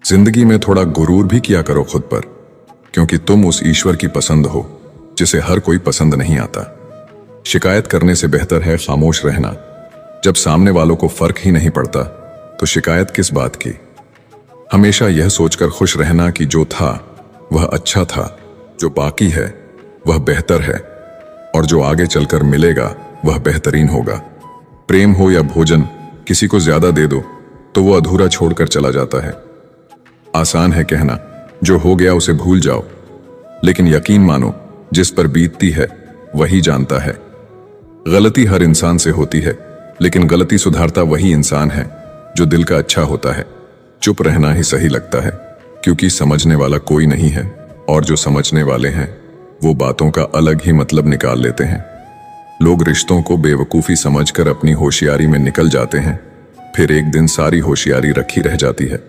जिंदगी में थोड़ा गुरूर भी किया करो खुद पर, क्योंकि तुम उस ईश्वर की पसंद हो जिसे हर कोई पसंद नहीं आता। शिकायत करने से बेहतर है खामोश रहना। जब सामने वालों को फर्क ही नहीं पड़ता तो शिकायत किस बात की। हमेशा यह सोचकर खुश रहना कि जो था वह अच्छा था, जो बाकी है वह बेहतर है, और जो आगे चलकर मिलेगा वह बेहतरीन होगा। प्रेम हो या भोजन, किसी को ज्यादा दे दो तो वो अधूरा छोड़कर चला जाता है। आसान है कहना जो हो गया उसे भूल जाओ, लेकिन यकीन मानो जिस पर बीतती है वही जानता है। गलती हर इंसान से होती है, लेकिन गलती सुधारता वही इंसान है जो दिल का अच्छा होता है। चुप रहना ही सही लगता है, क्योंकि समझने वाला कोई नहीं है, और जो समझने वाले हैं वो बातों का अलग ही मतलब निकाल लेते हैं। लोग रिश्तों को बेवकूफ़ी समझकर अपनी होशियारी में निकल जाते हैं, फिर एक दिन सारी होशियारी रखी रह जाती है।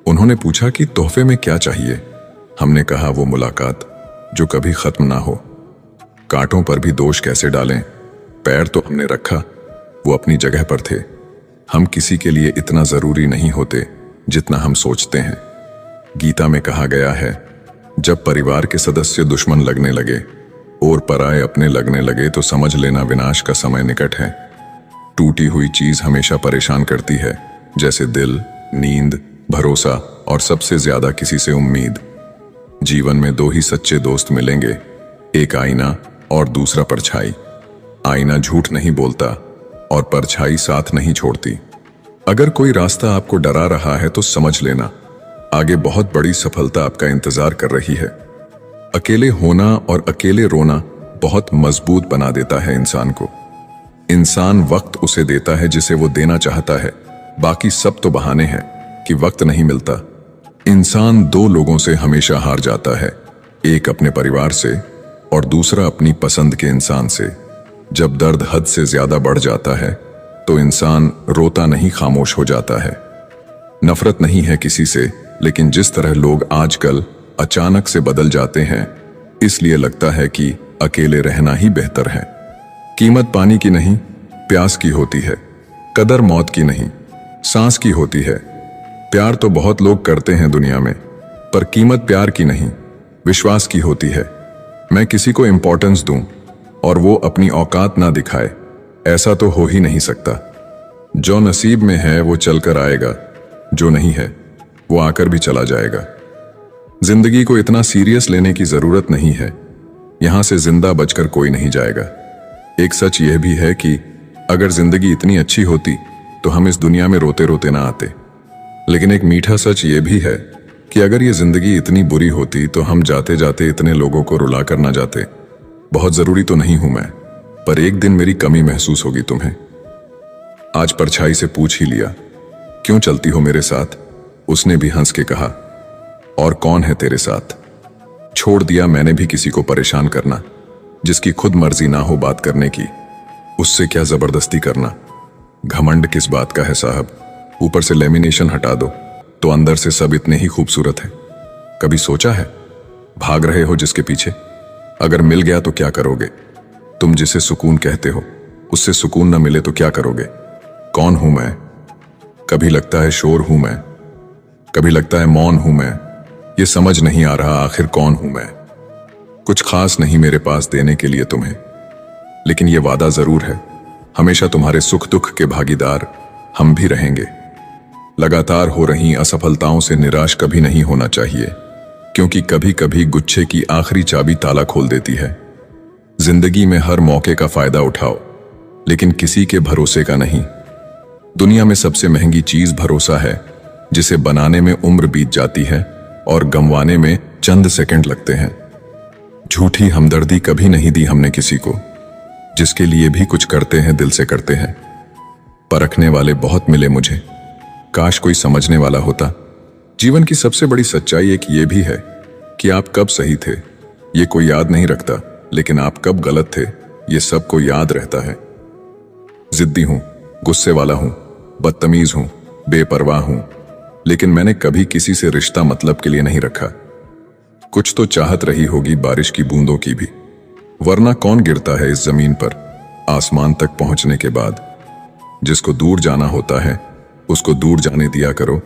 उन्होंने पूछा कि तोहफे में क्या चाहिए। हमने कहा वो मुलाकात जो कभी खत्म ना हो। कांटों पर भी दोष कैसे डालें, पैर तो हमने रखा, वो अपनी जगह पर थे। हम किसी के लिए इतना जरूरी नहीं होते जितना हम सोचते हैं। गीता में कहा गया है, जब परिवार के सदस्य दुश्मन लगने लगे और पराये अपने लगने लगे तो समझ लेना विनाश का समय निकट है। टूटी हुई चीज हमेशा परेशान करती है, जैसे दिल, नींद, भरोसा और सबसे ज्यादा किसी से उम्मीद। जीवन में दो ही सच्चे दोस्त मिलेंगे, एक आईना और दूसरा परछाई। आईना झूठ नहीं बोलता और परछाई साथ नहीं छोड़ती। अगर कोई रास्ता आपको डरा रहा है तो समझ लेना आगे बहुत बड़ी सफलता आपका इंतजार कर रही है। अकेले होना और अकेले रोना बहुत मजबूत बना देता है इंसान को। इंसान वक्त उसे देता है जिसे वो देना चाहता है, बाकी सब तो बहाने हैं कि वक्त नहीं मिलता। इंसान दो लोगों से हमेशा हार जाता है, एक अपने परिवार से और दूसरा अपनी पसंद के इंसान से। जब दर्द हद से ज्यादा बढ़ जाता है तो इंसान रोता नहीं, खामोश हो जाता है। नफरत नहीं है किसी से, लेकिन जिस तरह लोग आजकल अचानक से बदल जाते हैं, इसलिए लगता है कि अकेले रहना ही बेहतर है। कीमत पानी की नहीं, प्यास की होती है। कदर मौत की नहीं, सांस की होती है। प्यार तो बहुत लोग करते हैं दुनिया में, पर कीमत प्यार की नहीं, विश्वास की होती है। मैं किसी को इंपॉर्टेंस दूं और वो अपनी औकात ना दिखाए, ऐसा तो हो ही नहीं सकता। जो नसीब में है वो चलकर आएगा, जो नहीं है वो आकर भी चला जाएगा। जिंदगी को इतना सीरियस लेने की जरूरत नहीं है, यहां से जिंदा बचकर कोई नहीं जाएगा। एक सच यह भी है कि अगर जिंदगी इतनी अच्छी होती तो हम इस दुनिया में रोते रोते ना आते। लेकिन एक मीठा सच यह भी है कि अगर ये जिंदगी इतनी बुरी होती तो हम जाते जाते इतने लोगों को रुला कर ना जाते। बहुत जरूरी तो नहीं हूं मैं, पर एक दिन मेरी कमी महसूस होगी तुम्हें। आज परछाई से पूछ ही लिया, क्यों चलती हो मेरे साथ? उसने भी हंस के कहा, और कौन है तेरे साथ? छोड़ दिया मैंने भी किसी को परेशान करना, जिसकी खुद मर्जी ना हो बात करने की, उससे क्या जबरदस्ती करना। घमंड किस बात का है साहब? ऊपर से लेमिनेशन हटा दो तो अंदर से सब इतने ही खूबसूरत है। कभी सोचा है भाग रहे हो जिसके पीछे, अगर मिल गया तो क्या करोगे? तुम जिसे सुकून कहते हो उससे सुकून न मिले तो क्या करोगे? कौन हूं मैं? कभी लगता है शोर हूं मैं, कभी लगता है मौन हूं मैं। ये समझ नहीं आ रहा आखिर कौन हूं मैं। कुछ खास नहीं मेरे पास देने के लिए तुम्हें, लेकिन ये वादा जरूर है, हमेशा तुम्हारे सुख दुख के भागीदार हम भी रहेंगे। लगातार हो रही असफलताओं से निराश कभी नहीं होना चाहिए, क्योंकि कभी कभी गुच्छे की आखिरी चाबी ताला खोल देती है। जिंदगी में हर मौके का फायदा उठाओ, लेकिन किसी के भरोसे का नहीं। दुनिया में सबसे महंगी चीज भरोसा है, जिसे बनाने में उम्र बीत जाती है और गंवाने में चंद सेकंड लगते हैं। झूठी हमदर्दी कभी नहीं दी हमने किसी को, जिसके लिए भी कुछ करते हैं दिल से करते हैं। परखने वाले बहुत मिले मुझे, काश कोई समझने वाला होता। जीवन की सबसे बड़ी सच्चाई एक ये भी है कि आप कब सही थे ये कोई याद नहीं रखता, लेकिन आप कब गलत थे ये सबको याद रहता है। जिद्दी हूं, गुस्से वाला हूं, बदतमीज हूं, बेपरवाह हूं, लेकिन मैंने कभी किसी से रिश्ता मतलब के लिए नहीं रखा। कुछ तो चाहत रही होगी बारिश की बूंदों की भी, वरना कौन गिरता है इस जमीन पर आसमान तक पहुंचने के बाद। जिसको दूर जाना होता है उसको दूर जाने दिया करो,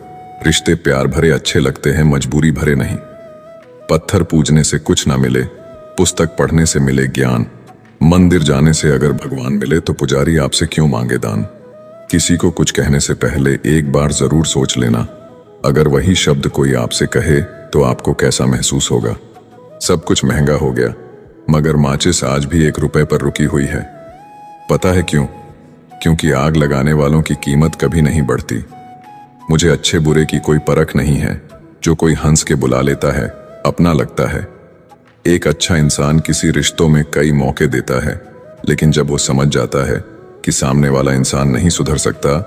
रिश्ते प्यार भरे अच्छे लगते हैं, मजबूरी भरे नहीं। पत्थर पूजने से कुछ ना मिले, पुस्तक पढ़ने से मिले ज्ञान। मंदिर जाने से अगर भगवान मिले तो पुजारी आपसे क्यों मांगे दान। किसी को कुछ कहने से पहले एक बार जरूर सोच लेना, अगर वही शब्द कोई आपसे कहे तो आपको कैसा महसूस होगा। सब कुछ महंगा हो गया, मगर माचिस आज भी 1 रुपए पर रुकी हुई है। पता है क्यों? क्योंकि आग लगाने वालों की कीमत कभी नहीं बढ़ती। मुझे अच्छे बुरे की कोई परख नहीं है, जो कोई हंस के बुला लेता है अपना लगता है। एक अच्छा इंसान किसी रिश्तों में कई मौके देता है, लेकिन जब वो समझ जाता है कि सामने वाला इंसान नहीं सुधर सकता,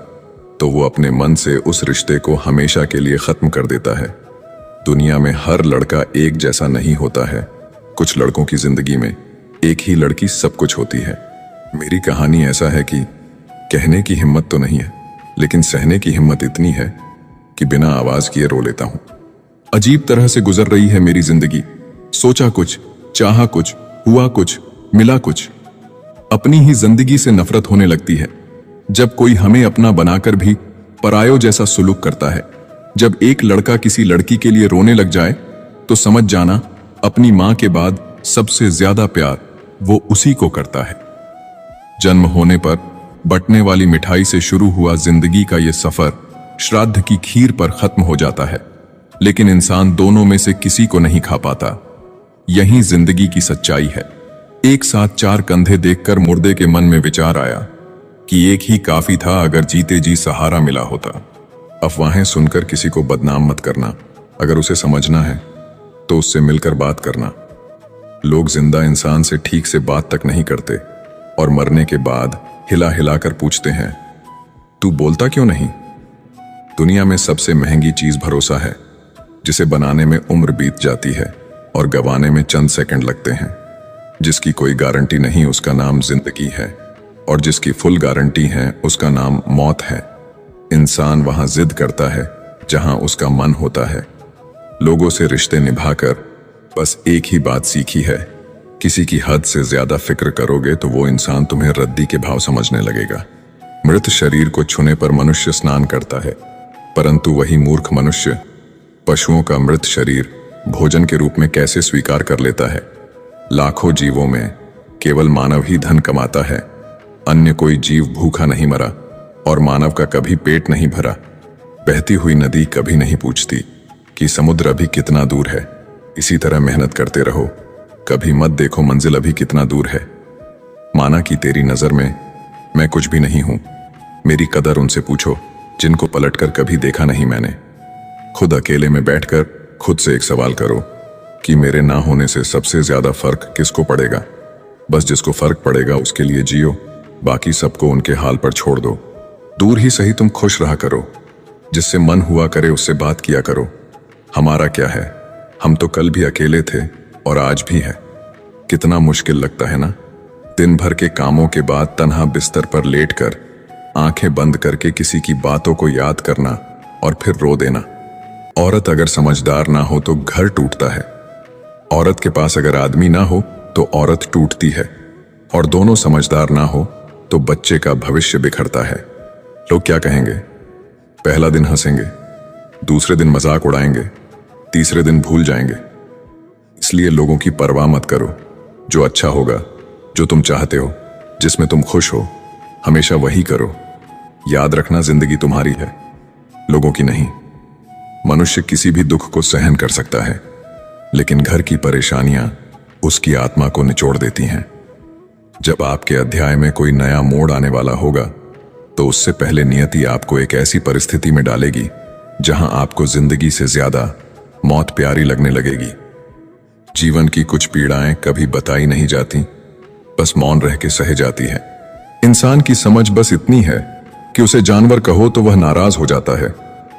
तो वो अपने मन से उस रिश्ते को हमेशा के लिए खत्म कर देता है। दुनिया में हर लड़का एक जैसा नहीं होता है। कुछ लड़कों की जिंदगी में एक ही लड़की सब कुछ होती है। मेरी कहानी ऐसा है कि कहने की हिम्मत तो नहीं है, लेकिन सहने की हिम्मत इतनी है कि बिना आवाज किए रो लेता हूं। अजीब तरह से गुजर रही है मेरी जिंदगी। सोचा कुछ, चाहा कुछ, हुआ कुछ, मिला कुछ। अपनी ही जिंदगी से नफरत होने लगती है जब कोई हमें अपना बनाकर भी परायों जैसा सुलूक करता है। जब एक लड़का किसी लड़की के लिए रोने लग जाए तो समझ जाना अपनी मां के बाद सबसे ज्यादा प्यार वो उसी को करता है। जन्म होने पर बंटने वाली मिठाई से शुरू हुआ जिंदगी का ये सफर श्राद्ध की खीर पर खत्म हो जाता है, लेकिन इंसान दोनों में से किसी को नहीं खा पाता। यही जिंदगी की सच्चाई है। एक साथ 4 कंधे देखकर मुर्दे के मन में विचार आया कि एक ही काफी था अगर जीते जी सहारा मिला होता। अफवाहें सुनकर किसी को बदनाम मत करना, अगर उसे समझना है तो उससे मिलकर बात करना। लोग जिंदा इंसान से ठीक से बात तक नहीं करते और मरने के बाद हिला हिला कर पूछते हैं, तू बोलता क्यों नहीं? दुनिया में सबसे महंगी चीज भरोसा है, जिसे बनाने में उम्र बीत जाती है और गंवाने में चंद सेकंड लगते हैं। जिसकी कोई गारंटी नहीं उसका नाम जिंदगी है, और जिसकी फुल गारंटी है उसका नाम मौत है। इंसान वहां जिद करता है जहां उसका मन होता है। लोगों से रिश्ते निभाकर बस एक ही बात सीखी है, किसी की हद से ज्यादा फिक्र करोगे तो वो इंसान तुम्हें रद्दी के भाव समझने लगेगा। मृत शरीर को छूने पर मनुष्य स्नान करता है, परंतु वही मूर्ख मनुष्य पशुओं का मृत शरीर भोजन के रूप में कैसे स्वीकार कर लेता है। लाखों जीवों में केवल मानव ही धन कमाता है। अन्य कोई जीव भूखा नहीं मरा और मानव का कभी पेट नहीं भरा। बहती हुई नदी कभी नहीं पूछती कि समुद्र अभी कितना दूर है। इसी तरह मेहनत करते रहो, कभी मत देखो मंजिल अभी कितना दूर है। माना कि तेरी नजर में मैं कुछ भी नहीं हूं, मेरी कदर उनसे पूछो जिनको पलटकर कभी देखा नहीं मैंने। खुद अकेले में बैठकर खुद से एक सवाल करो कि मेरे ना होने से सबसे ज्यादा फर्क किसको पड़ेगा। बस जिसको फर्क पड़ेगा उसके लिए जियो, बाकी सबको उनके हाल पर छोड़ दो। दूर ही सही तुम खुश रहा करो, जिससे मन हुआ करे उससे बात किया करो। हमारा क्या है, हम तो कल भी अकेले थे और आज भी है। कितना मुश्किल लगता है ना, दिन भर के कामों के बाद तन्हा बिस्तर पर लेटकर आंखें बंद करके किसी की बातों को याद करना और फिर रो देना। औरत अगर समझदार ना हो तो घर टूटता है, औरत के पास अगर आदमी ना हो तो औरत टूटती है, और दोनों समझदार ना हो तो बच्चे का भविष्य बिखरता है। लोग क्या कहेंगे? पहला दिन हंसेंगे, दूसरे दिन मजाक उड़ाएंगे, तीसरे दिन भूल जाएंगे। इसलिए लोगों की परवाह मत करो। जो अच्छा होगा, जो तुम चाहते हो, जिसमें तुम खुश हो, हमेशा वही करो। याद रखना जिंदगी तुम्हारी है, लोगों की नहीं। मनुष्य किसी भी दुख को सहन कर सकता है, लेकिन घर की परेशानियां उसकी आत्मा को निचोड़ देती हैं। जब आपके अध्याय में कोई नया मोड़ आने वाला होगा, तो उससे पहले नियति आपको एक ऐसी परिस्थिति में डालेगी जहां आपको जिंदगी से ज्यादा मौत प्यारी लगने लगेगी। जीवन की कुछ पीड़ाएं कभी बताई नहीं जाती, बस मौन रह के सहे जाती है। इंसान की समझ बस इतनी है कि उसे जानवर कहो तो वह नाराज हो जाता है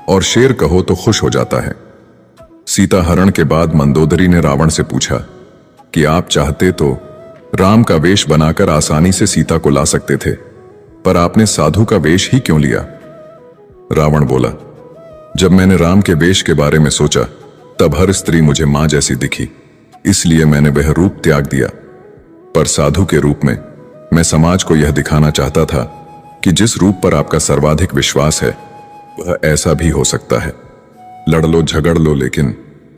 और शेर कहो तो खुश हो जाता है। सीता हरण के बाद मंदोदरी ने रावण से पूछा कि आप चाहते तो राम का वेश बनाकर आसानी से सीता को ला सकते थे, पर आपने साधु का वेश ही क्यों लिया? रावण बोला, जब मैंने राम के वेश के बारे में सोचा तब हर स्त्री मुझे मां जैसी दिखी, इसलिए मैंने वह रूप त्याग दिया। पर साधु के रूप में मैं समाज को यह दिखाना चाहता था कि जिस रूप पर आपका सर्वाधिक विश्वास है वह ऐसा भी हो सकता है। लड़ लो झगड़ लो, लेकिन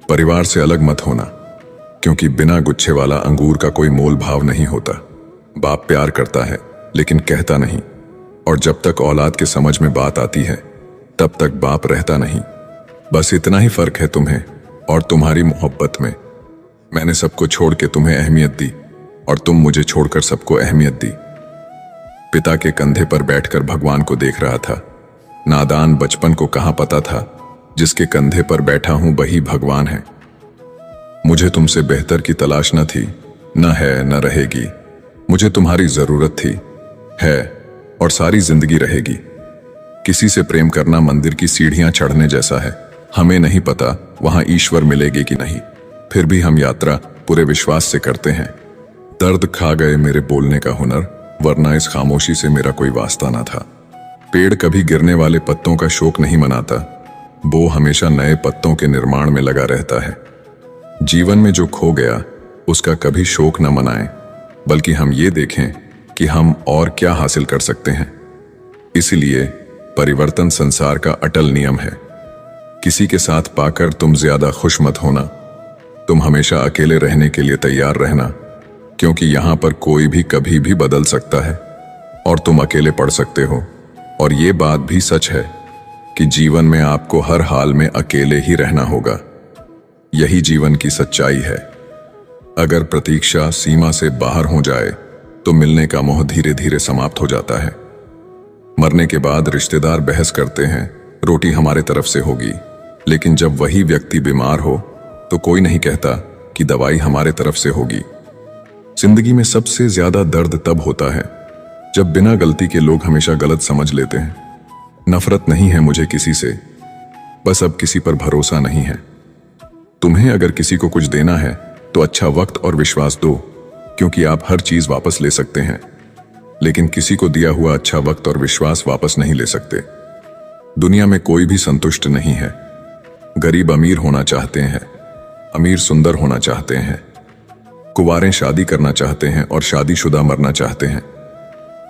परिवार से अलग मत होना, क्योंकि बिना गुच्छे वाला अंगूर का कोई मोल भाव नहीं होता। बाप प्यार करता है लेकिन कहता नहीं, और जब तक औलाद के समझ में बात आती है तब तक बाप रहता नहीं। बस इतना ही फर्क है तुम्हें और तुम्हारी मोहब्बत में। मैंने सबको छोड़ के तुम्हें अहमियत दी और तुम मुझे छोड़कर सबको अहमियत दी। पिता के कंधे पर बैठकर भगवान को देख रहा था। नादान बचपन को कहां पता था जिसके कंधे पर बैठा हूं वही भगवान है। मुझे तुमसे बेहतर की तलाश न थी, न है न रहेगी। मुझे तुम्हारी जरूरत थी, है और सारी जिंदगी रहेगी। किसी से प्रेम करना मंदिर की सीढ़ियां चढ़ने जैसा है। हमें नहीं पता वहां ईश्वर मिलेगी कि नहीं, फिर भी हम यात्रा पूरे विश्वास से करते हैं। दर्द खा गए मेरे बोलने का हुनर, वरना इस खामोशी से मेरा कोई वास्ता ना था। पेड़ कभी गिरने वाले पत्तों का शोक नहीं मनाता, वो हमेशा नए पत्तों के निर्माण में लगा रहता है। जीवन में जो खो गया उसका कभी शोक न मनाएं, बल्कि हम ये देखें कि हम और क्या हासिल कर सकते हैं। इसलिए परिवर्तन संसार का अटल नियम है। किसी के साथ पाकर तुम ज्यादा खुश मत होना। तुम हमेशा अकेले रहने के लिए तैयार रहना, क्योंकि यहां पर कोई भी कभी भी बदल सकता है और तुम अकेले पड़ सकते हो। और ये बात भी सच है कि जीवन में आपको हर हाल में अकेले ही रहना होगा। यही जीवन की सच्चाई है। अगर प्रतीक्षा सीमा से बाहर हो जाए तो मिलने का मोह धीरे धीरे समाप्त हो जाता है। मरने के बाद रिश्तेदार बहस करते हैं रोटी हमारे तरफ से होगी, लेकिन जब वही व्यक्ति बीमार हो तो कोई नहीं कहता कि दवाई हमारे तरफ से होगी। जिंदगी में सबसे ज्यादा दर्द तब होता है जब बिना गलती के लोग हमेशा गलत समझ लेते हैं। नफरत नहीं है मुझे किसी से, बस अब किसी पर भरोसा नहीं है। तुम्हें अगर किसी को कुछ देना है तो अच्छा वक्त और विश्वास दो, क्योंकि आप हर चीज वापस ले सकते हैं, लेकिन किसी को दिया हुआ अच्छा वक्त और विश्वास वापस नहीं ले सकते। दुनिया में कोई भी संतुष्ट नहीं है। गरीब अमीर होना चाहते हैं, अमीर सुंदर होना चाहते हैं, कुंवारे शादी करना चाहते हैं और शादीशुदा मरना चाहते हैं।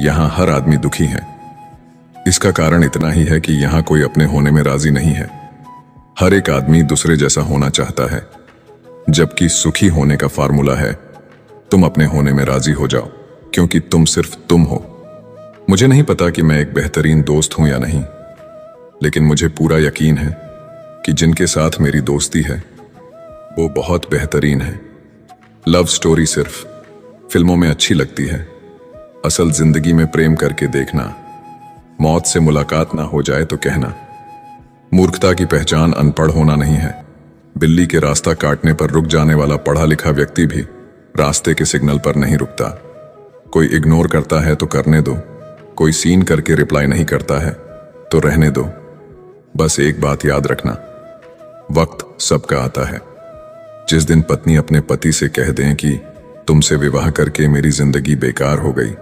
यहां हर आदमी दुखी है। इसका कारण इतना ही है कि यहां कोई अपने होने में राजी नहीं है। हर एक आदमी दूसरे जैसा होना चाहता है, जबकि सुखी होने का फार्मूला है तुम अपने होने में राजी हो जाओ, क्योंकि तुम सिर्फ तुम हो। मुझे नहीं पता कि मैं एक बेहतरीन दोस्त हूं या नहीं, लेकिन मुझे पूरा यकीन है कि जिनके साथ मेरी दोस्ती है वो बहुत बेहतरीन है। लव स्टोरी सिर्फ फिल्मों में अच्छी लगती है, असल जिंदगी में प्रेम करके देखना। मौत से मुलाकात ना हो जाए तो कहना। मूर्खता की पहचान अनपढ़ होना नहीं है। बिल्ली के रास्ता काटने पर रुक जाने वाला पढ़ा लिखा व्यक्ति भी रास्ते के सिग्नल पर नहीं रुकता। कोई इग्नोर करता है तो करने दो, कोई सीन करके रिप्लाई नहीं करता है तो रहने दो। बस एक बात याद रखना, वक्त सबका आता है। जिस दिन पत्नी अपने पति से कह दें कि तुमसे विवाह करके मेरी जिंदगी बेकार हो गई,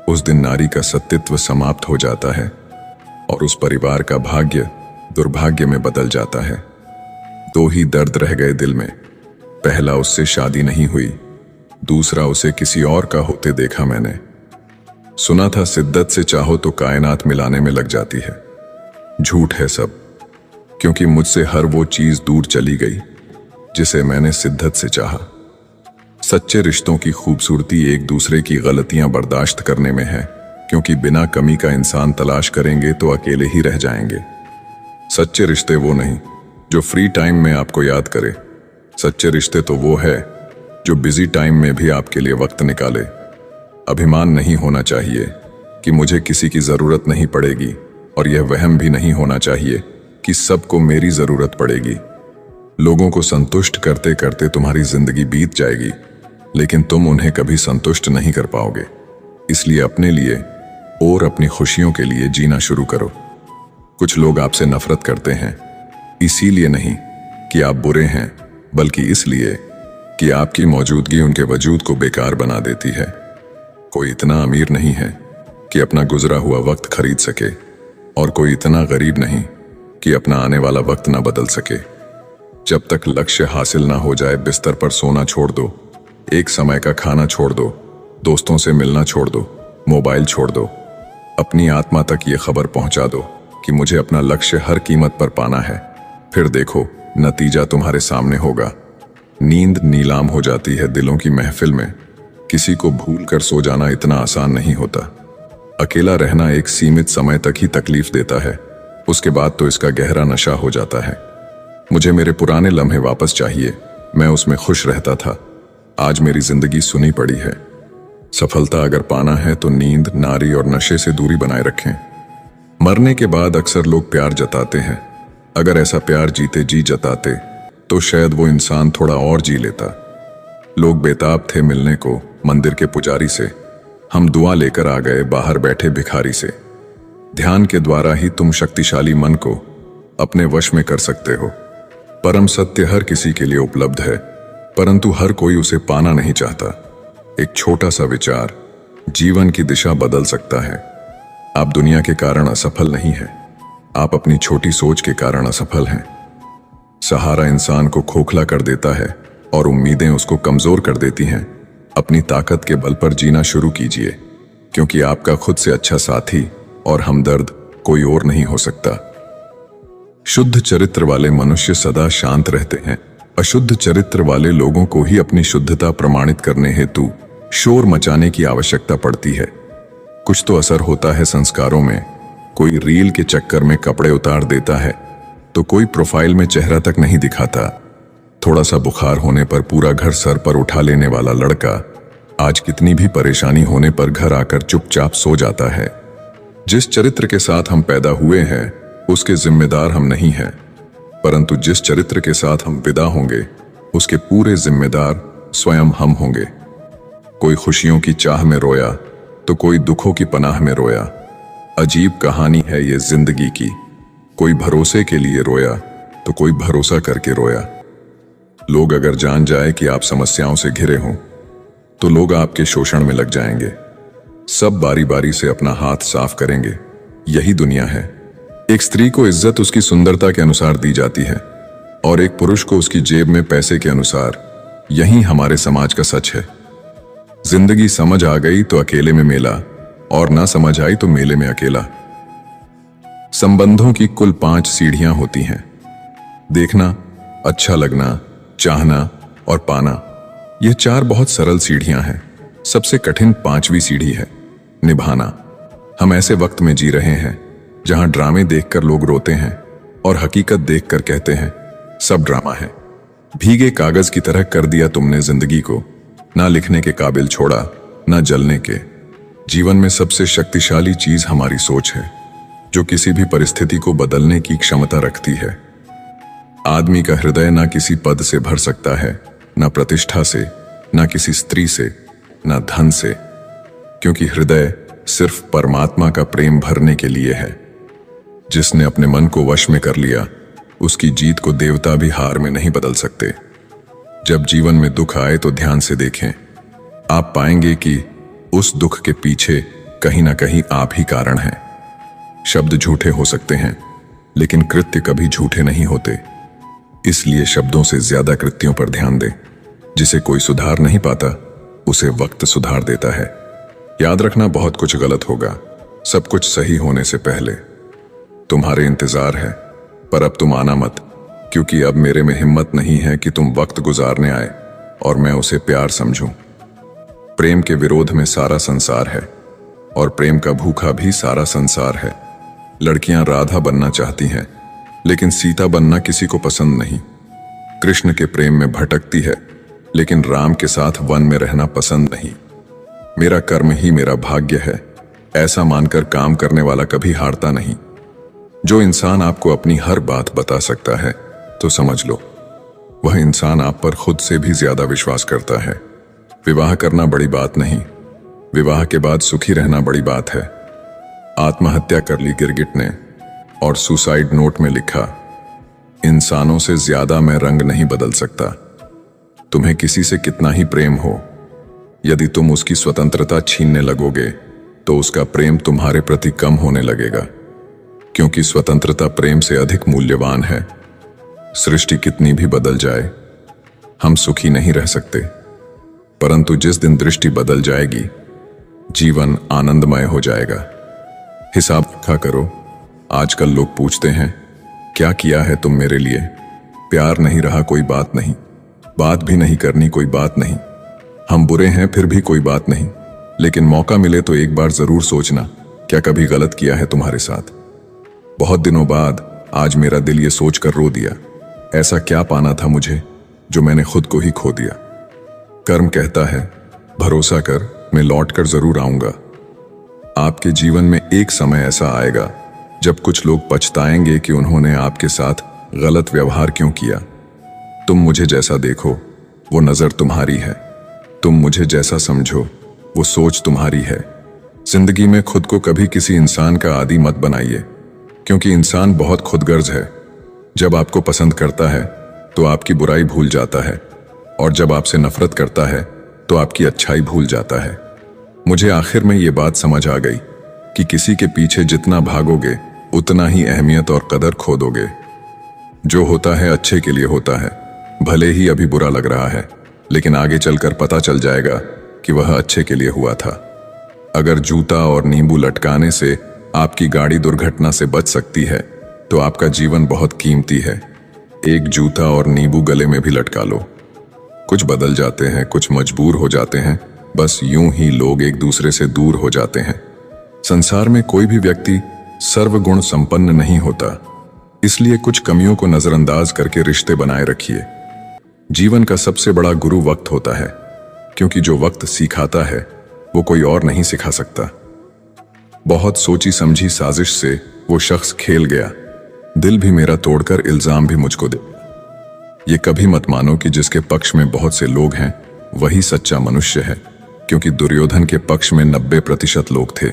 उस दिन नारी का सतीत्व समाप्त हो जाता है और उस परिवार का भाग्य दुर्भाग्य में बदल जाता है। दो ही दर्द रह गए दिल में, पहला उससे शादी नहीं हुई, दूसरा उसे किसी और का होते देखा मैंने। सुना था शिद्दत से चाहो तो कायनात मिलाने में लग जाती है। झूठ है सब, क्योंकि मुझसे हर वो चीज दूर चली गई जिसे मैंने शिद्दत से चाहा। सच्चे रिश्तों की खूबसूरती एक दूसरे की गलतियां बर्दाश्त करने में है, क्योंकि बिना कमी का इंसान तलाश करेंगे तो अकेले ही रह जाएंगे। सच्चे रिश्ते वो नहीं जो फ्री टाइम में आपको याद करे। सच्चे रिश्ते तो वो है जो बिजी टाइम में भी आपके लिए वक्त निकाले। अभिमान नहीं होना चाहिए कि मुझे किसी की जरूरत नहीं पड़ेगी, और यह वहम भी नहीं होना चाहिए कि सबको मेरी जरूरत पड़ेगी। लोगों को संतुष्ट करते करते तुम्हारी जिंदगी बीत जाएगी, लेकिन तुम उन्हें कभी संतुष्ट नहीं कर पाओगे। इसलिए अपने लिए और अपनी खुशियों के लिए जीना शुरू करो। कुछ लोग आपसे नफरत करते हैं, इसीलिए नहीं कि आप बुरे हैं, बल्कि इसलिए कि आपकी मौजूदगी उनके वजूद को बेकार बना देती है। कोई इतना अमीर नहीं है कि अपना गुजरा हुआ वक्त खरीद सके, और कोई इतना गरीब नहीं कि अपना आने वाला वक्त ना बदल सके। जब तक लक्ष्य हासिल ना हो जाए बिस्तर पर सोना छोड़ दो, एक समय का खाना छोड़ दो, दोस्तों से मिलना छोड़ दो, मोबाइल छोड़ दो। अपनी आत्मा तक ये खबर पहुंचा दो कि मुझे अपना लक्ष्य हर कीमत पर पाना है, फिर देखो, नतीजा तुम्हारे सामने होगा। नींद नीलाम हो जाती है दिलों की महफिल में। किसी को भूल कर सो जाना इतना आसान नहीं होता। अकेला रहना एक सीमित समय तक ही तकलीफ देता है, उसके बाद तो इसका गहरा नशा हो जाता है। मुझे मेरे पुराने लम्हे वापस चाहिए, मैं उसमें खुश रहता था। आज मेरी जिंदगी सुनी पड़ी है। सफलता अगर पाना है तो नींद, नारी और नशे से दूरी बनाए रखें। मरने के बाद अक्सर लोग प्यार जताते हैं। अगर ऐसा प्यार जीते जी जताते तो शायद वो इंसान थोड़ा और जी लेता। लोग बेताब थे मिलने को मंदिर के पुजारी से। हम दुआ लेकर आ गए बाहर बैठे भिखारी से। ध्यान के द्वारा ही तुम शक्तिशाली मन को अपने वश में कर सकते हो। परम सत्य हर किसी के लिए उपलब्ध है, परंतु हर कोई उसे पाना नहीं चाहता। एक छोटा सा विचार जीवन की दिशा बदल सकता है। आप दुनिया के कारण असफल नहीं हैं, आप अपनी छोटी सोच के कारण असफल हैं। सहारा इंसान को खोखला कर देता है और उम्मीदें उसको कमजोर कर देती हैं। अपनी ताकत के बल पर जीना शुरू कीजिए, क्योंकि आपका खुद से अच्छा साथी और हमदर्द कोई और नहीं हो सकता। शुद्ध चरित्र वाले मनुष्य सदा शांत रहते हैं। अशुद्ध चरित्र वाले लोगों को ही अपनी शुद्धता प्रमाणित करने हेतु शोर मचाने की आवश्यकता पड़ती है। कुछ तो असर होता है संस्कारों में। कोई रील के चक्कर में कपड़े उतार देता है तो कोई प्रोफाइल में चेहरा तक नहीं दिखाता। थोड़ा सा बुखार होने पर पूरा घर सर पर उठा लेने वाला लड़का आज कितनी भी परेशानी होने पर घर आकर चुपचाप सो जाता है। जिस चरित्र के साथ हम पैदा हुए हैं उसके जिम्मेदार हम नहीं हैं, परंतु जिस चरित्र के साथ हम विदा होंगे उसके पूरे जिम्मेदार स्वयं हम होंगे। कोई खुशियों की चाह में रोया तो कोई दुखों की पनाह में रोया। अजीब कहानी है ये जिंदगी की। कोई भरोसे के लिए रोया तो कोई भरोसा करके रोया। लोग अगर जान जाए कि आप समस्याओं से घिरे हों तो लोग आपके शोषण में लग जाएंगे। सब बारी बारी से अपना हाथ साफ करेंगे। यही दुनिया है। एक स्त्री को इज्जत उसकी सुंदरता के अनुसार दी जाती है और एक पुरुष को उसकी जेब में पैसे के अनुसार। यही हमारे समाज का सच है। जिंदगी समझ आ गई तो अकेले में मेला, और ना समझ आई तो मेले में अकेला। संबंधों की कुल 5 सीढ़ियां होती हैं। देखना, अच्छा लगना, चाहना और पाना। यह 4 बहुत सरल सीढ़ियां हैं। सबसे कठिन 5वीं सीढ़ी है निभाना। हम ऐसे वक्त में जी रहे हैं जहां ड्रामे देखकर लोग रोते हैं और हकीकत देखकर कहते हैं सब ड्रामा है। भीगे कागज की तरह कर दिया तुमने जिंदगी को, ना लिखने के काबिल छोड़ा ना जलने के। जीवन में सबसे शक्तिशाली चीज हमारी सोच है, जो किसी भी परिस्थिति को बदलने की क्षमता रखती है। आदमी का हृदय ना किसी पद से भर सकता है, ना प्रतिष्ठा से, ना किसी स्त्री से, ना धन से, क्योंकि हृदय सिर्फ परमात्मा का प्रेम भरने के लिए है। जिसने अपने मन को वश में कर लिया उसकी जीत को देवता भी हार में नहीं बदल सकते। जब जीवन में दुख आए तो ध्यान से देखें। आप पाएंगे कि उस दुख के पीछे कहीं ना कहीं आप ही कारण हैं। शब्द झूठे हो सकते हैं, लेकिन कृत्य कभी झूठे नहीं होते। इसलिए शब्दों से ज्यादा कृत्यों पर ध्यान दें। जिसे कोई सुधार नहीं पाता उसे वक्त सुधार देता है। याद रखना, बहुत कुछ गलत होगा, सब कुछ सही होने से पहले। तुम्हारे इंतजार है, पर अब तुम आना मत, क्योंकि अब मेरे में हिम्मत नहीं है कि तुम वक्त गुजारने आए और मैं उसे प्यार समझूं। प्रेम के विरोध में सारा संसार है और प्रेम का भूखा भी सारा संसार है। लड़कियां राधा बनना चाहती हैं, लेकिन सीता बनना किसी को पसंद नहीं। कृष्ण के प्रेम में भटकती है, लेकिन राम के साथ वन में रहना पसंद नहीं। मेरा कर्म ही मेरा भाग्य है, ऐसा मानकर काम करने वाला कभी हारता नहीं। जो इंसान आपको अपनी हर बात बता सकता है तो समझ लो वह इंसान आप पर खुद से भी ज्यादा विश्वास करता है। विवाह करना बड़ी बात नहीं, विवाह के बाद सुखी रहना बड़ी बात है। आत्महत्या कर ली गिरगिट ने और सुसाइड नोट में लिखा, इंसानों से ज्यादा मैं रंग नहीं बदल सकता। तुम्हें किसी से कितना ही प्रेम हो, यदि तुम उसकी स्वतंत्रता छीनने लगोगे तो उसका प्रेम तुम्हारे प्रति कम होने लगेगा, क्योंकि स्वतंत्रता प्रेम से अधिक मूल्यवान है। सृष्टि कितनी भी बदल जाए हम सुखी नहीं रह सकते, परंतु जिस दिन दृष्टि बदल जाएगी जीवन आनंदमय हो जाएगा। हिसाब रखा करो। आजकल लोग पूछते हैं क्या किया है तुम मेरे लिए? प्यार नहीं रहा कोई बात नहीं, बात भी नहीं करनी कोई बात नहीं। हम बुरे हैं फिर भी कोई बात नहीं, लेकिन मौका मिले तो एक बार जरूर सोचना, क्या कभी गलत किया है तुम्हारे साथ? बहुत दिनों बाद आज मेरा दिल ये सोचकर रो दिया, ऐसा क्या पाना था मुझे जो मैंने खुद को ही खो दिया। कर्म कहता है भरोसा कर, मैं लौट कर जरूर आऊंगा। आपके जीवन में एक समय ऐसा आएगा जब कुछ लोग पछताएंगे कि उन्होंने आपके साथ गलत व्यवहार क्यों किया। तुम मुझे जैसा देखो वो नजर तुम्हारी है, तुम मुझे जैसा समझो वो सोच तुम्हारी है। जिंदगी में खुद को कभी किसी इंसान का आदी मत बनाइए, क्योंकि इंसान बहुत खुदगर्ज है। जब आपको पसंद करता है तो आपकी बुराई भूल जाता है, और जब आपसे नफरत करता है तो आपकी अच्छाई भूल जाता है। मुझे आखिर में ये बात समझ आ गई कि किसी के पीछे जितना भागोगे उतना ही अहमियत और कदर खो दोगे। जो होता है अच्छे के लिए होता है, भले ही अभी बुरा लग रहा है, लेकिन आगे चलकर पता चल जाएगा कि वह अच्छे के लिए हुआ था। अगर जूता और नींबू लटकाने से आपकी गाड़ी दुर्घटना से बच सकती है तो आपका जीवन बहुत कीमती है। एक जूता और नींबू गले में भी लटका लो। कुछ बदल जाते हैं, कुछ मजबूर हो जाते हैं, बस यूं ही लोग एक दूसरे से दूर हो जाते हैं। संसार में कोई भी व्यक्ति सर्वगुण संपन्न नहीं होता, इसलिए कुछ कमियों को नजरअंदाज करके रिश्ते बनाए रखिए। जीवन का सबसे बड़ा गुरु वक्त होता है, क्योंकि जो वक्त सिखाता है वो कोई और नहीं सिखा सकता। बहुत सोची समझी साजिश से वो शख्स खेल गया, दिल भी मेरा तोड़कर इल्जाम भी मुझको दे। ये कभी मत मानो कि जिसके पक्ष में बहुत से लोग हैं वही सच्चा मनुष्य है, क्योंकि दुर्योधन के पक्ष में 90% लोग थे।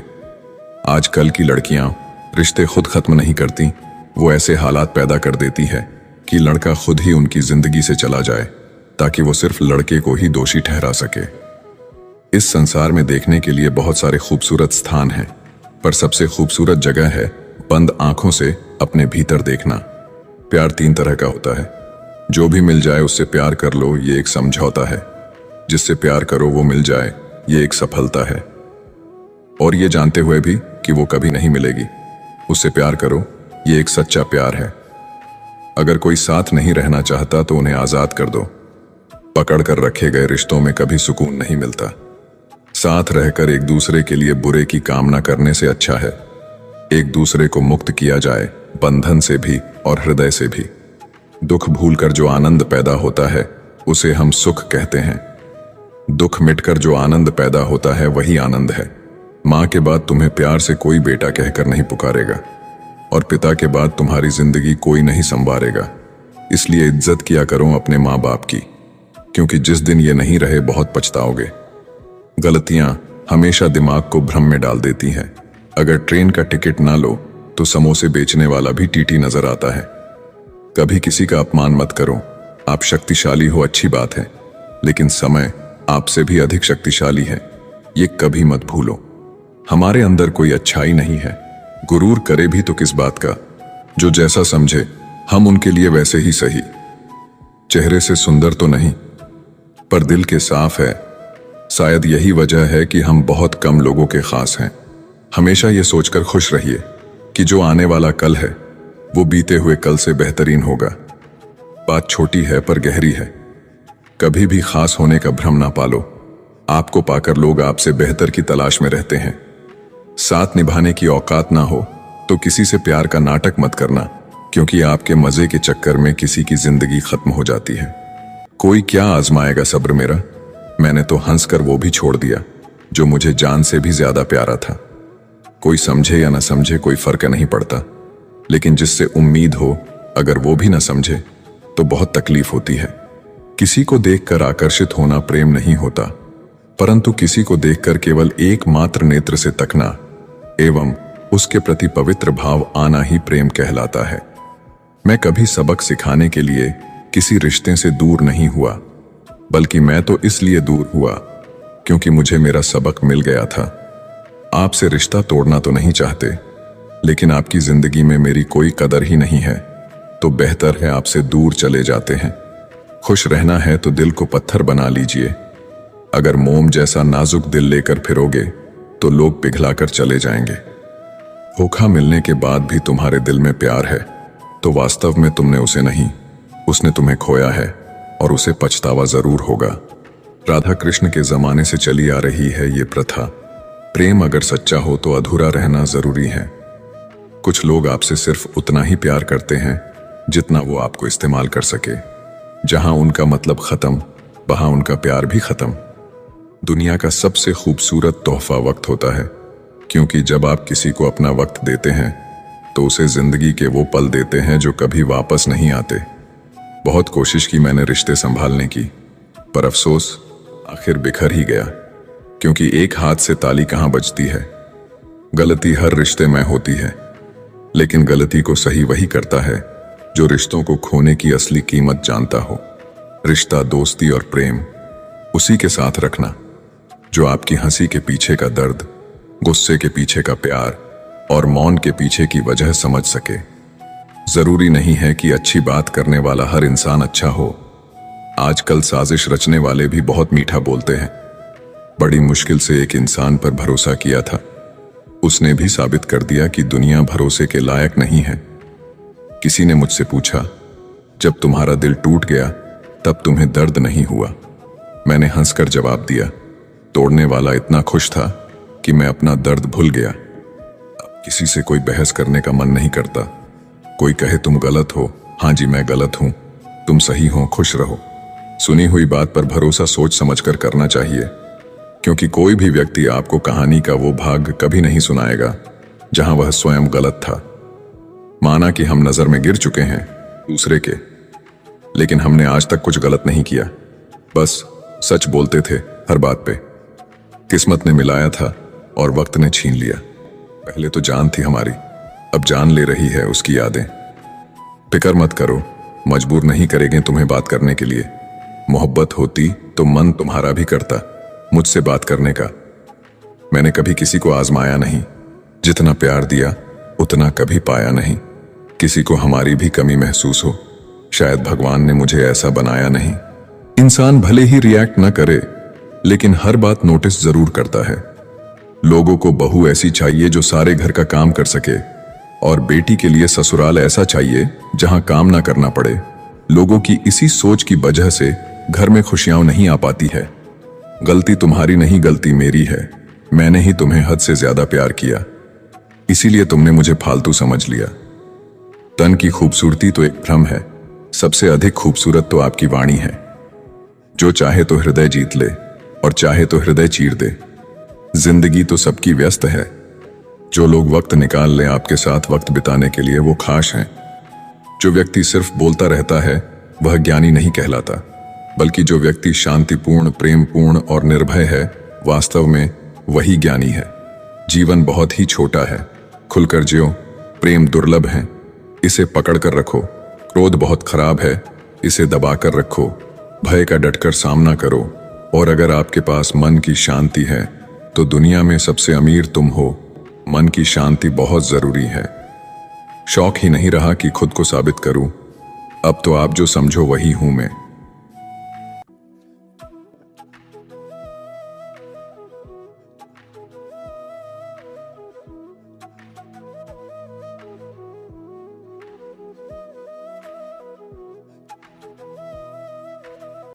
आजकल की लड़कियां रिश्ते खुद खत्म नहीं करती, वो ऐसे हालात पैदा कर देती है कि लड़का खुद ही उनकी जिंदगी से चला जाए, ताकि वो सिर्फ लड़के को ही दोषी ठहरा सके। इस संसार में देखने के लिए बहुत सारे खूबसूरत स्थान हैं, पर सबसे खूबसूरत जगह है बंद आंखों से अपने भीतर देखना। प्यार 3 तरह का होता है। जो भी मिल जाए उससे प्यार कर लो, ये एक समझौता है। जिससे प्यार करो वो मिल जाए, ये एक सफलता है। और ये जानते हुए भी कि वो कभी नहीं मिलेगी, उससे प्यार करो, ये एक सच्चा प्यार है। अगर कोई साथ नहीं रहना चाहता तो उन्हें आजाद कर दो। पकड़ कर रखे गए रिश्तों में कभी सुकून नहीं मिलता। साथ रहकर एक दूसरे के लिए बुरे की कामना करने से अच्छा है एक दूसरे को मुक्त किया जाए, बंधन से भी और हृदय से भी। दुख भूलकर जो आनंद पैदा होता है उसे हम सुख कहते हैं। दुख मिटकर जो आनंद पैदा होता है वही आनंद है। माँ के बाद तुम्हें प्यार से कोई बेटा कहकर नहीं पुकारेगा, और पिता के बाद तुम्हारी जिंदगी कोई नहीं संवारेगा। इसलिए इज्जत किया करो अपने माँ बाप की, क्योंकि जिस दिन ये नहीं रहे बहुत पछताओगे। गलतियां हमेशा दिमाग को भ्रम में डाल देती हैं। अगर ट्रेन का टिकट ना लो तो समोसे बेचने वाला भी टीटी नजर आता है। कभी किसी का अपमान मत करो। आप शक्तिशाली हो अच्छी बात है, लेकिन समय आपसे भी अधिक शक्तिशाली है, ये कभी मत भूलो। हमारे अंदर कोई अच्छाई नहीं है, गुरूर करे भी तो किस बात का। जो जैसा समझे हम उनके लिए वैसे ही सही। चेहरे से सुंदर तो नहीं, पर दिल के साफ है। शायद यही वजह है कि हम बहुत कम लोगों के खास हैं। हमेशा ये सोचकर खुश रहिए कि जो आने वाला कल है वो बीते हुए कल से बेहतरीन होगा। बात छोटी है पर गहरी है। कभी भी खास होने का भ्रम ना पालो। आपको पाकर लोग आपसे बेहतर की तलाश में रहते हैं। साथ निभाने की औकात ना हो तो किसी से प्यार का नाटक मत करना, क्योंकि आपके मजे के चक्कर में किसी की जिंदगी खत्म हो जाती है। कोई क्या आजमाएगा सब्र मेरा। मैंने तो हंसकर वो भी छोड़ दिया जो मुझे जान से भी ज्यादा प्यारा था। कोई समझे या ना समझे कोई फर्क नहीं पड़ता, लेकिन जिससे उम्मीद हो अगर वो भी ना समझे तो बहुत तकलीफ होती है। किसी को देखकर आकर्षित होना प्रेम नहीं होता, परंतु किसी को देखकर केवल एकमात्र नेत्र से तकना एवं उसके प्रति पवित्र भाव आना ही प्रेम कहलाता है। मैं कभी सबक सिखाने के लिए किसी रिश्ते से दूर नहीं हुआ, बल्कि मैं तो इसलिए दूर हुआ क्योंकि मुझे मेरा सबक मिल गया था। आपसे रिश्ता तोड़ना तो नहीं चाहते, लेकिन आपकी जिंदगी में मेरी कोई कदर ही नहीं है तो बेहतर है आपसे दूर चले जाते हैं। खुश रहना है तो दिल को पत्थर बना लीजिए। अगर मोम जैसा नाजुक दिल लेकर फिरोगे तो लोग पिघलाकर चले जाएंगे। धोखा मिलने के बाद भी तुम्हारे दिल में प्यार है तो वास्तव में तुमने उसे नहीं, उसने तुम्हें खोया है और उसे पछतावा जरूर होगा। राधा कृष्ण के जमाने से चली आ रही है ये प्रथा। प्रेम अगर सच्चा हो तो अधूरा रहना जरूरी है। कुछ लोग आपसे सिर्फ उतना ही प्यार करते हैं जितना वो आपको इस्तेमाल कर सके। जहां उनका मतलब खत्म, वहां उनका प्यार भी खत्म। दुनिया का सबसे खूबसूरत तोहफा वक्त होता है, क्योंकि जब आप किसी को अपना वक्त देते हैं तो उसे जिंदगी के वो पल देते हैं जो कभी वापस नहीं आते। बहुत कोशिश की मैंने रिश्ते संभालने की, पर अफसोस आखिर बिखर ही गया, क्योंकि एक हाथ से ताली कहां बजती है। गलती हर रिश्ते में होती है, लेकिन गलती को सही वही करता है जो रिश्तों को खोने की असली कीमत जानता हो। रिश्ता, दोस्ती और प्रेम उसी के साथ रखना जो आपकी हंसी के पीछे का दर्द, गुस्से के पीछे का प्यार और मौन के पीछे की वजह समझ सके। जरूरी नहीं है कि अच्छी बात करने वाला हर इंसान अच्छा हो। आजकल साजिश रचने वाले भी बहुत मीठा बोलते हैं। बड़ी मुश्किल से एक इंसान पर भरोसा किया था, उसने भी साबित कर दिया कि दुनिया भरोसे के लायक नहीं है। किसी ने मुझसे पूछा, जब तुम्हारा दिल टूट गया तब तुम्हें दर्द नहीं हुआ? मैंने हंसकर जवाब दिया, तोड़ने वाला इतना खुश था कि मैं अपना दर्द भूल गया। अब किसी से कोई बहस करने का मन नहीं करता। कोई कहे तुम गलत हो, हाँ जी मैं गलत हूं, तुम सही हो, खुश रहो। सुनी हुई बात पर भरोसा सोच समझकर करना चाहिए, क्योंकि कोई भी व्यक्ति आपको कहानी का वो भाग कभी नहीं सुनाएगा जहां वह स्वयं गलत था। माना कि हम नजर में गिर चुके हैं दूसरे के, लेकिन हमने आज तक कुछ गलत नहीं किया, बस सच बोलते थे हर बात पे। किस्मत ने मिलाया था और वक्त ने छीन लिया। पहले तो जान थी हमारी, अब जान ले रही है उसकी यादें। फिक्र मत करो, मजबूर नहीं करेंगे तुम्हें बात करने के लिए। मोहब्बत होती तो मन तुम्हारा भी करता मुझसे बात करने का। मैंने कभी किसी को आजमाया नहीं, जितना प्यार दिया उतना कभी पाया नहीं। किसी को हमारी भी कमी महसूस हो, शायद भगवान ने मुझे ऐसा बनाया नहीं। इंसान भले ही रिएक्ट न करे, लेकिन हर बात नोटिस जरूर करता है। लोगों को बहू ऐसी चाहिए जो सारे घर का काम कर सके, और बेटी के लिए ससुराल ऐसा चाहिए जहां काम ना करना पड़े। लोगों की इसी सोच की वजह से घर में खुशियां नहीं आ पाती है। गलती तुम्हारी नहीं, गलती मेरी है। मैंने ही तुम्हें हद से ज्यादा प्यार किया, इसीलिए तुमने मुझे फालतू समझ लिया। तन की खूबसूरती तो एक भ्रम है, सबसे अधिक खूबसूरत तो आपकी वाणी है, जो चाहे तो हृदय जीत ले और चाहे तो हृदय चीर दे। जिंदगी तो सबकी व्यस्त है, जो लोग वक्त निकाल लें आपके साथ वक्त बिताने के लिए वो खास हैं। जो व्यक्ति सिर्फ बोलता रहता है वह ज्ञानी नहीं कहलाता, बल्कि जो व्यक्ति शांतिपूर्ण, प्रेमपूर्ण और निर्भय है, वास्तव में वही ज्ञानी है। जीवन बहुत ही छोटा है, खुलकर जियो। प्रेम दुर्लभ है, इसे पकड़कर रखो। क्रोध बहुत खराब है, इसे दबाकर रखो। भय का डटकर सामना करो, और अगर आपके पास मन की शांति है तो दुनिया में सबसे अमीर तुम हो। मन की शांति बहुत जरूरी है। शौक ही नहीं रहा कि खुद को साबित करूं, अब तो आप जो समझो वही हूं मैं।